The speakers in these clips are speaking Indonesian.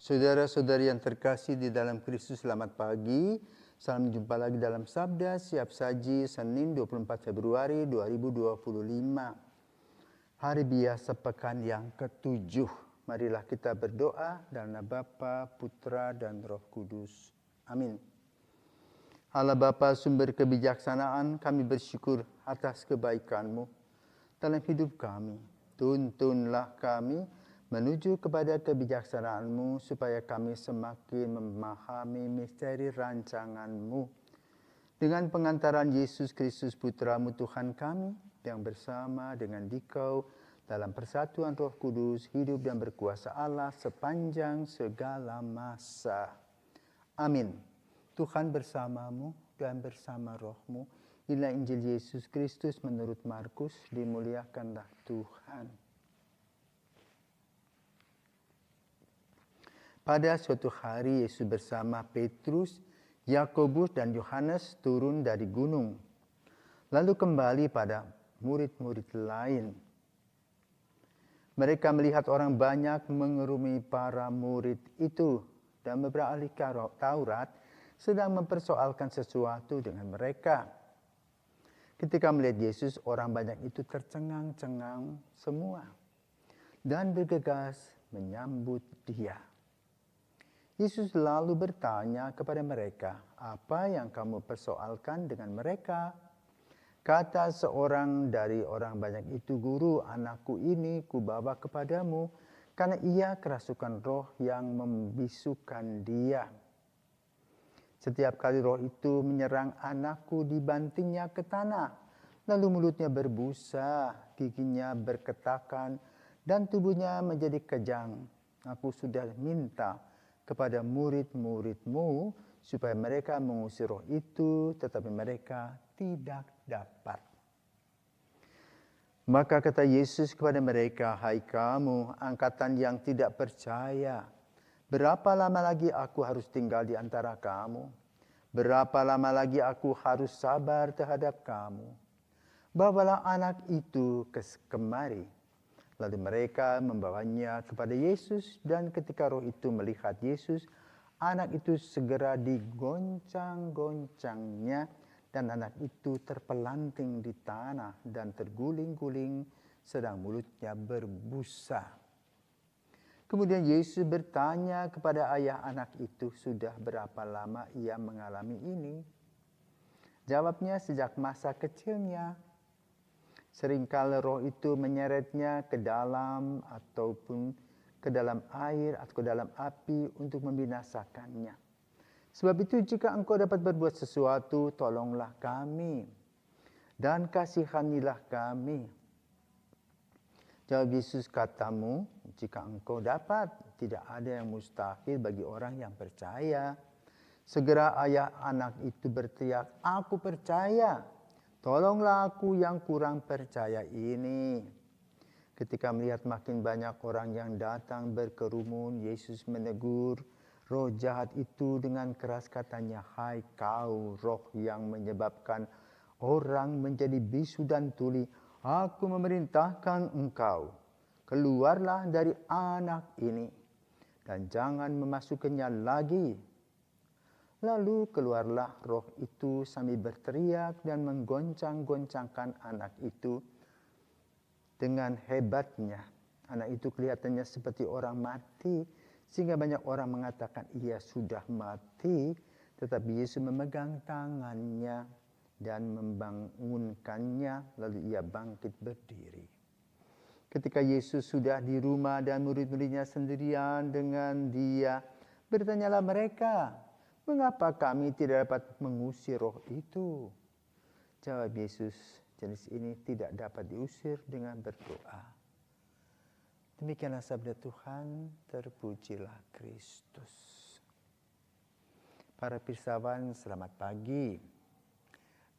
Saudara-saudari yang terkasih di dalam Kristus, selamat pagi. Salam jumpa lagi dalam Sabda Siap Saji Senin 24 Februari 2025. Hari biasa pekan yang ke-7. Marilah kita berdoa dalam nama Bapa, Putra, dan Roh Kudus. Amin. Allah Bapa, sumber kebijaksanaan, kami bersyukur atas kebaikan-Mu dalam hidup kami. Tuntunlah kami menuju kepada kebijaksanaan-Mu supaya kami semakin memahami misteri rancangan-Mu. Dengan pengantaran Yesus Kristus Putra-Mu Tuhan kami, yang bersama dengan Dikau dalam persatuan Roh Kudus, hidup dan berkuasa Allah sepanjang segala masa. Amin. Tuhan bersamamu dan bersama rohmu. Inilah Injil Yesus Kristus menurut Markus, dimuliakanlah Tuhan. Pada suatu hari Yesus bersama Petrus, Yakobus dan Yohanes turun dari gunung. Lalu kembali pada murid-murid lain. Mereka melihat orang banyak mengerumuni para murid itu dan beberapa ahli Taurat sedang mempersoalkan sesuatu dengan mereka. Ketika melihat Yesus, orang banyak itu tercengang-cengang semua dan bergegas menyambut Dia. Yesus lalu bertanya kepada mereka, "Apa yang kamu persoalkan dengan mereka?" Kata seorang dari orang banyak itu, "Guru, anakku ini kubawa kepadamu karena ia kerasukan roh yang membisukan dia. Setiap kali roh itu menyerang anakku, dibantingnya ke tanah, lalu mulutnya berbusa, giginya berketakan, dan tubuhnya menjadi kejang. Aku sudah minta kepada murid-muridmu supaya mereka mengusir roh itu, tetapi mereka tidak dapat." Maka kata Yesus kepada mereka, "Hai kamu, angkatan yang tidak percaya, berapa lama lagi aku harus tinggal di antara kamu? Berapa lama lagi aku harus sabar terhadap kamu? Bawalah anak itu kemari." Lalu mereka membawanya kepada Yesus, dan ketika roh itu melihat Yesus, anak itu segera digoncang-goncangnya, dan anak itu terpelanting di tanah dan terguling-guling, sedang mulutnya berbusa. Kemudian Yesus bertanya kepada ayah anak itu, "Sudah berapa lama ia mengalami ini?" Jawabnya, "Sejak masa kecilnya. Seringkali roh itu menyeretnya ke dalam ataupun ke dalam air atau ke dalam api untuk membinasakannya. Sebab itu jika engkau dapat berbuat sesuatu, tolonglah kami dan kasihanilah kami." Jawab Yesus, "Katamu, jika engkau dapat, tidak ada yang mustahil bagi orang yang percaya." Segera ayah anak itu berteriak, "Aku percaya. Tolonglah aku yang kurang percaya ini." Ketika melihat makin banyak orang yang datang berkerumun, Yesus menegur roh jahat itu dengan keras, katanya, "Hai kau roh yang menyebabkan orang menjadi bisu dan tuli, aku memerintahkan engkau, keluarlah dari anak ini dan jangan memasukkannya lagi." Lalu keluarlah roh itu sambil berteriak dan menggoncang-goncangkan anak itu dengan hebatnya. Anak itu kelihatannya seperti orang mati, sehingga banyak orang mengatakan ia sudah mati. Tetapi Yesus memegang tangannya dan membangunkannya, lalu ia bangkit berdiri. Ketika Yesus sudah di rumah dan murid-muridnya sendirian dengan Dia, bertanyalah mereka, "Mengapa kami tidak dapat mengusir roh itu?" Jawab Yesus, "Jenis ini tidak dapat diusir dengan berdoa." Demikianlah sabda Tuhan, terpujilah Kristus. Para pirsawan, selamat pagi.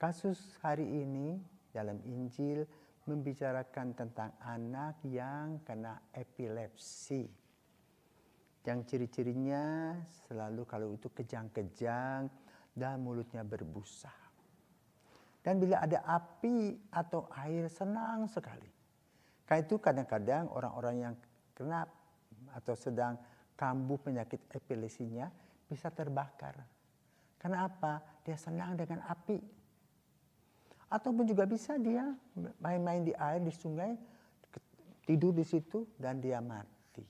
Kasus hari ini dalam Injil membicarakan tentang anak yang kena epilepsi. Yang ciri-cirinya selalu kalau itu kejang-kejang dan mulutnya berbusa. Dan bila ada api atau air senang sekali. Karena itu kadang-kadang orang-orang yang kena atau sedang kambuh penyakit epilepsinya bisa terbakar. Karena apa? Dia senang dengan api. Ataupun juga bisa dia main-main di air, di sungai, tidur di situ dan dia mati.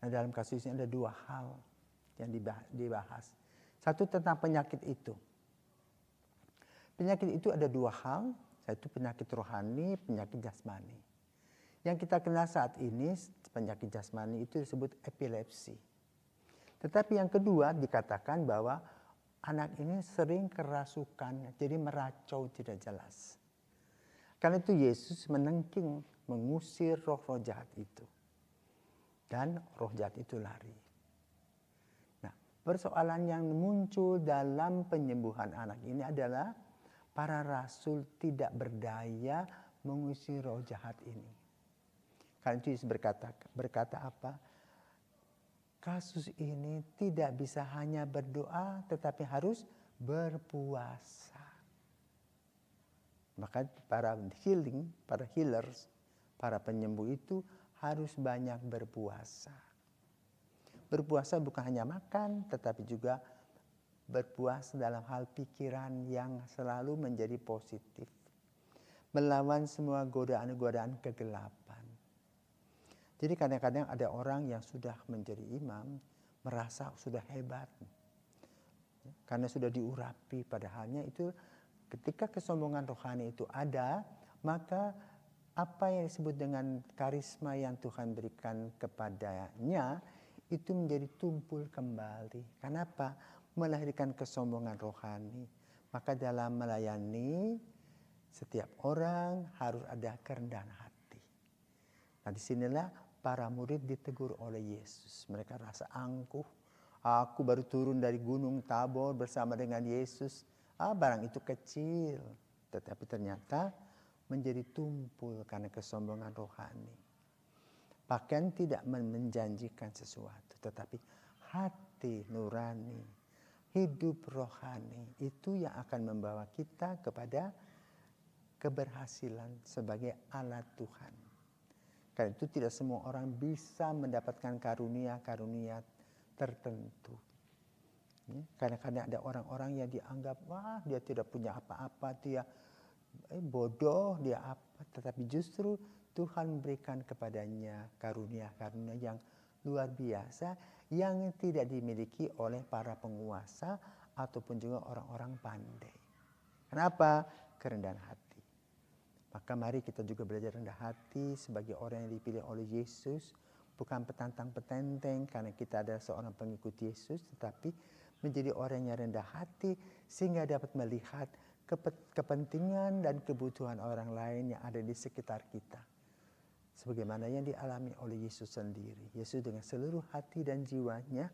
Nah, dalam kasus ini ada dua hal yang dibahas. Satu tentang penyakit itu. Penyakit itu ada dua hal, yaitu penyakit rohani, penyakit jasmani. Yang kita kenal saat ini, penyakit jasmani itu disebut epilepsi. Tetapi yang kedua dikatakan bahwa anak ini sering kerasukan, jadi meracau tidak jelas. Karena itu Yesus menengking, mengusir roh-roh jahat itu. Dan roh jahat itu lari. Nah, persoalan yang muncul dalam penyembuhan anak ini adalah para rasul tidak berdaya mengusir roh jahat ini. Karena itu Yesus berkata apa? Kasus ini tidak bisa hanya berdoa, tetapi harus berpuasa. Maka para healers, para penyembuh itu harus banyak berpuasa. Berpuasa bukan hanya makan, tetapi juga berpuasa dalam hal pikiran yang selalu menjadi positif. Melawan semua godaan-godaan kegelapan. Jadi kadang-kadang ada orang yang sudah menjadi imam, merasa sudah hebat. Karena sudah diurapi, padahalnya itu ketika kesombongan rohani itu ada, maka apa yang disebut dengan karisma yang Tuhan berikan kepadanya, itu menjadi tumpul kembali. Kenapa? Melahirkan kesombongan rohani. Maka dalam melayani, setiap orang harus ada kerendahan hati. Nah, disinilah para murid ditegur oleh Yesus. Mereka rasa angkuh. Aku baru turun dari gunung Tabor bersama dengan Yesus. Barang itu kecil. Tetapi ternyata menjadi tumpul karena kesombongan rohani. Bahkan tidak menjanjikan sesuatu. Tetapi hati nurani, hidup rohani, itu yang akan membawa kita kepada keberhasilan sebagai alat Tuhan. Karena itu tidak semua orang bisa mendapatkan karunia-karunia tertentu. Kadang-kadang ada orang-orang yang dianggap, wah dia tidak punya apa-apa, dia bodoh, dia apa. Tetapi justru Tuhan memberikan kepadanya karunia-karunia yang luar biasa yang tidak dimiliki oleh para penguasa ataupun juga orang-orang pandai. Kenapa? Kerendahan hati. Maka mari kita juga belajar rendah hati sebagai orang yang dipilih oleh Yesus. Bukan petantang-petenteng karena kita adalah seorang pengikut Yesus. Tetapi menjadi orang yang rendah hati sehingga dapat melihat kepentingan dan kebutuhan orang lain yang ada di sekitar kita. Sebagaimana yang dialami oleh Yesus sendiri. Yesus dengan seluruh hati dan jiwanya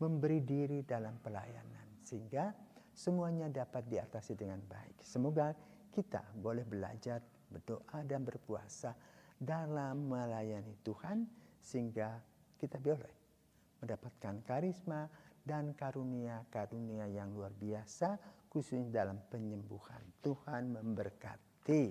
memberi diri dalam pelayanan. Sehingga semuanya dapat diatasi dengan baik. Semoga kita boleh belajar berdoa dan berpuasa dalam melayani Tuhan sehingga kita boleh mendapatkan karisma dan karunia-karunia yang luar biasa khususnya dalam penyembuhan. Tuhan memberkati.